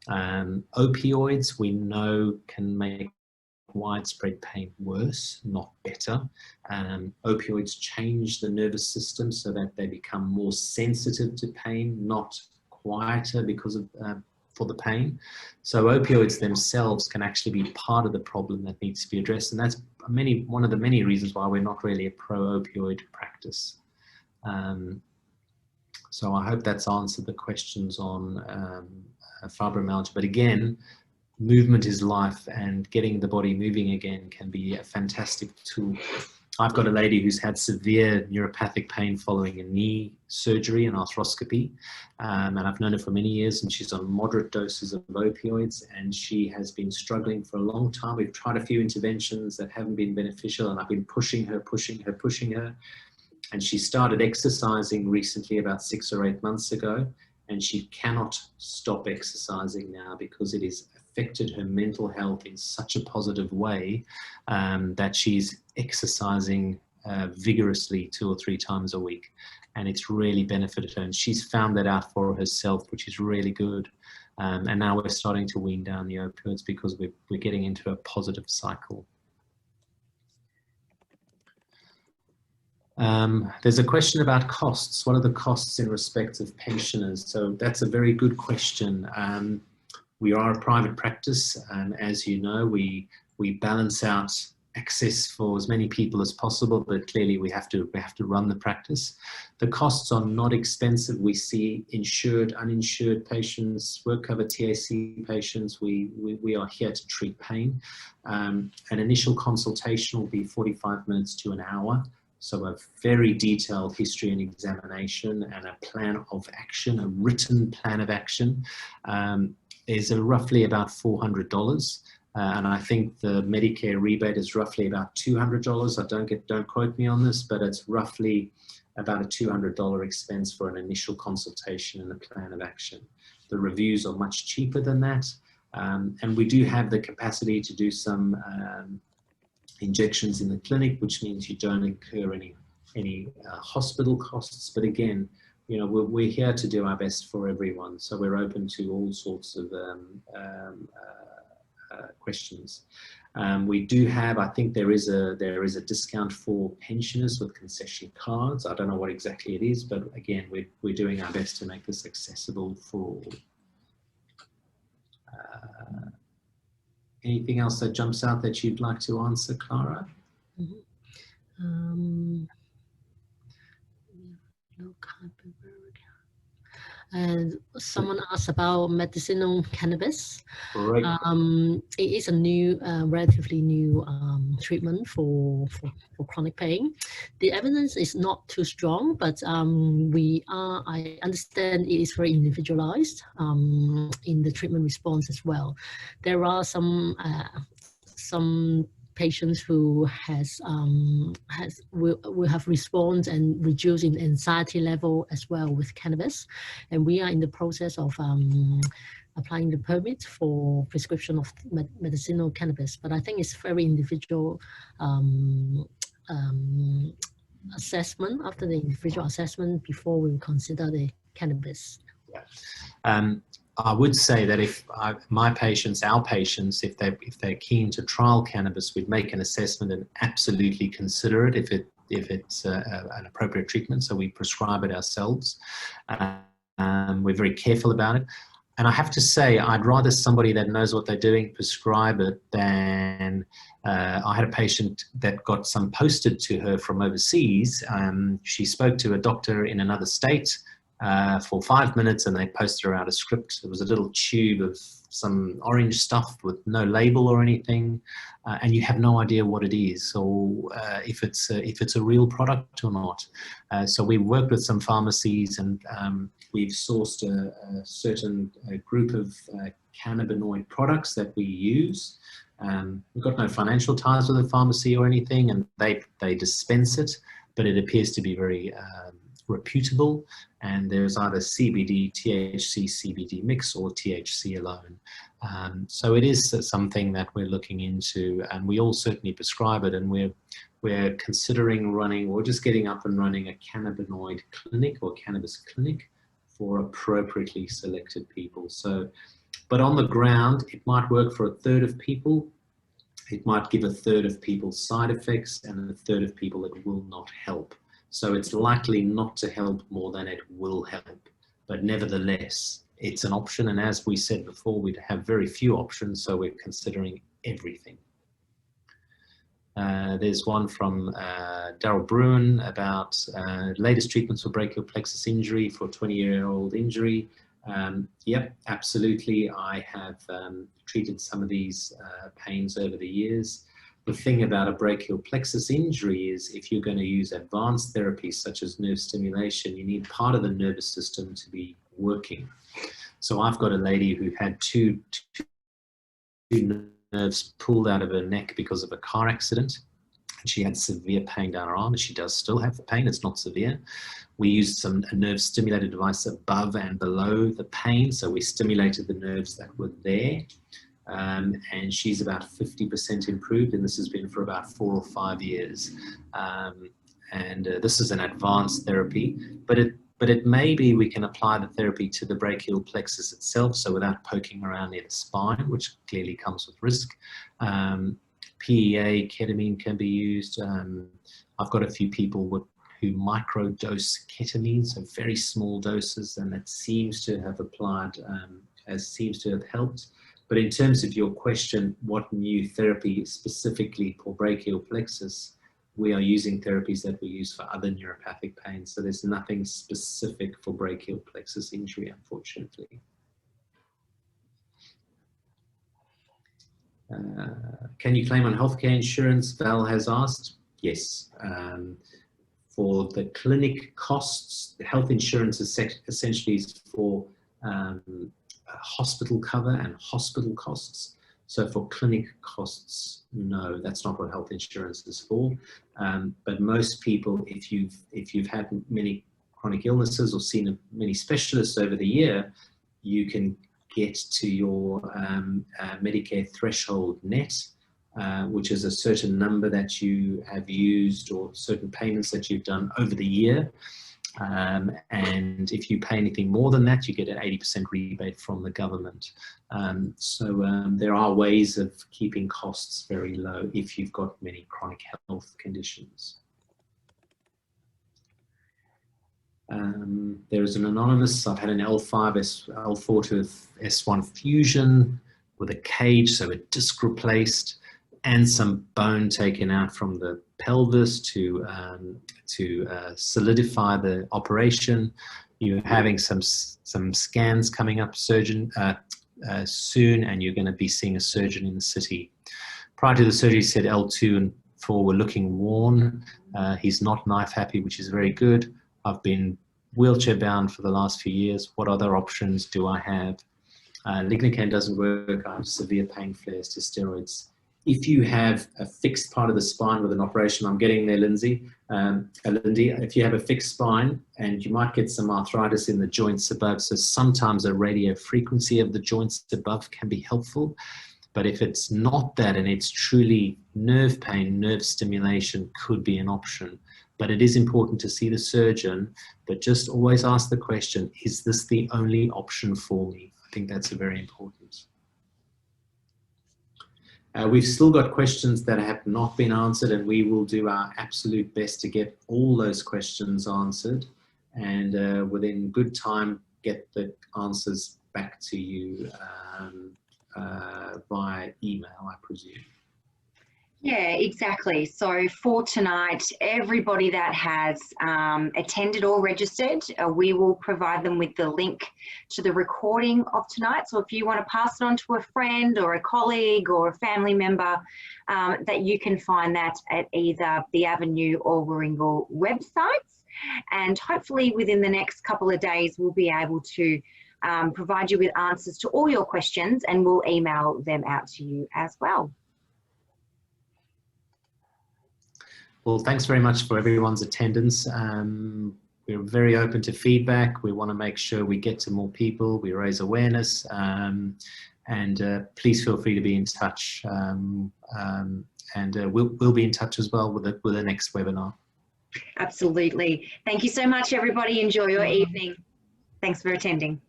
Opioids, we know, can make widespread pain worse, not better. Opioids change the nervous system so that they become more sensitive to pain, not quieter because of for the pain. So opioids themselves can actually be part of the problem that needs to be addressed, and that's one of the many reasons why we're not really a pro-opioid practice. So I hope that's answered the questions on fibromyalgia. But again, movement is life, and getting the body moving again can be a fantastic tool. I've got a lady who's had severe neuropathic pain following a knee surgery and arthroscopy, and I've known her for many years, and she's on moderate doses of opioids, and she has been struggling for a long time. We've tried a few interventions that haven't been beneficial, and I've been pushing her, and she started exercising recently, about 6 or 8 months ago, and she cannot stop exercising now because it has affected her mental health in such a positive way that she's exercising vigorously 2 or 3 times a week. and it's really benefited her. And she's found that out for herself, which is really good. And now we're starting to wean down the opioids because we're getting into a positive cycle. There's a question about costs. What are the costs in respect of pensioners? So that's a very good question. We are a private practice, and as you know, we balance out access for as many people as possible, but clearly we have to run the practice. The costs are not expensive. We see insured, uninsured patients, work cover TAC patients. We are here to treat pain. An initial consultation will be 45 minutes to an hour. So a very detailed history and examination and a plan of action, a written plan of action, is roughly about $400. And I think the Medicare rebate is roughly about $200. Don't quote me on this, but it's roughly about a $200 expense for an initial consultation and a plan of action. The reviews are much cheaper than that. And we do have the capacity to do some injections in the clinic, which means you don't incur any hospital costs. But again, you know, we're here to do our best for everyone. So we're open to all sorts of questions. We do have, I think there is a discount for pensioners with concession cards. I don't know what exactly it is, but again, we're doing our best to make this accessible for all. Anything else that jumps out that you'd like to answer, Clara? And someone asked about medicinal cannabis. Right. It is a new, relatively new treatment for chronic pain. The evidence is not too strong, but I understand it is very individualized in the treatment response as well. There are some patients who will have response and reduce in anxiety level as well with cannabis, and we are in the process of applying the permit for prescription of medicinal cannabis. But I think it's very individual assessment. After the individual assessment, before we consider the cannabis. Yeah. I would say that if our patients, if they're keen to trial cannabis, we'd make an assessment and absolutely consider it if it's an appropriate treatment. So we prescribe it ourselves. We're very careful about it. And I have to say, I'd rather somebody that knows what they're doing prescribe it than I had a patient that got some posted to her from overseas. She spoke to a doctor in another state for 5 minutes, and they posted her out a script. It was a little tube of some orange stuff with no label or anything, and you have no idea what it is or if it's a real product or not. So we worked with some pharmacies, and we've sourced a certain group of cannabinoid products that we use. We've got no financial ties with the pharmacy or anything, and they dispense it, but it appears to be very reputable, and there's either CBD, THC, CBD mix, or THC alone. So it is something that we're looking into, and we all certainly prescribe it, and we're considering running, or just getting up and running a cannabinoid clinic or cannabis clinic for appropriately selected people. So, but on the ground, it might work for a third of people. It might give a third of people side effects, and a third of people it will not help. So it's likely not to help more than it will help, but nevertheless, it's an option. And as we said before, we'd have very few options, so we're considering everything. There's one from Daryl Bruin about latest treatments for brachial plexus injury for 20-year-old injury. Yep, absolutely. I have treated some of these pains over the years. The thing about a brachial plexus injury is if you're going to use advanced therapies such as nerve stimulation, you need part of the nervous system to be working. So I've got a lady who had two nerves pulled out of her neck because of a car accident. She had severe pain down her arm, and she does still have the pain. It's not severe. We used a nerve stimulator device above and below the pain, so we stimulated the nerves that were there. And she's about 50% improved, and this has been for about 4 or 5 years. this is an advanced therapy, but it may be we can apply the therapy to the brachial plexus itself, so without poking around near the spine, which clearly comes with risk. PEA, ketamine can be used. I've got a few people who microdose ketamine, so very small doses, and that seems to have applied, seems to have helped. But in terms of your question, what new therapy specifically for brachial plexus, we are using therapies that we use for other neuropathic pain. So there's nothing specific for brachial plexus injury, unfortunately. Can you claim on healthcare insurance? Val has asked. Yes. For the clinic costs, the health insurance is essentially is for hospital cover and hospital costs. So for clinic costs, no, that's not what health insurance is for. But most people, if you've had many chronic illnesses or seen many specialists over the year, you can get to your Medicare threshold net, which is a certain number that you have used or certain payments that you've done over the year. And if you pay anything more than that, you get an 80% rebate from the government. There are ways of keeping costs very low if you've got many chronic health conditions. There is an anonymous, I've had an L4 to S1 fusion with a cage, so a disc replaced, and some bone taken out from the pelvis to solidify the operation. You're having some scans coming up soon, and you're going to be seeing a surgeon in the city. Prior to the surgery, he said L2 and 4 were looking worn. He's not knife happy, which is very good. I've been wheelchair bound for the last few years. What other options do I have? Lignocaine doesn't work. I have severe pain flares to steroids. If you have a fixed part of the spine with an operation, I'm getting there, Lindsay. Lindy, if you have a fixed spine, and you might get some arthritis in the joints above, so sometimes a radio frequency of the joints above can be helpful. But if it's not that and it's truly nerve pain, nerve stimulation could be an option. But it is important to see the surgeon, but just always ask the question, is this the only option for me? I think that's very important. We've still got questions that have not been answered, and we will do our absolute best to get all those questions answered, and within good time get the answers back to you via email, I presume. Yeah, exactly. So for tonight, everybody that has attended or registered, we will provide them with the link to the recording of tonight. So if you want to pass it on to a friend or a colleague or a family member, that you can find that at either the Avenue or Warringal websites. And hopefully within the next couple of days, we'll be able to provide you with answers to all your questions, and we'll email them out to you as well. Well, thanks very much for everyone's attendance. We're very open to feedback. We want to make sure we get to more people, we raise awareness, and please feel free to be in touch. We'll be in touch as well with the next webinar. Absolutely. Thank you so much, everybody. Enjoy your evening. Thanks for attending.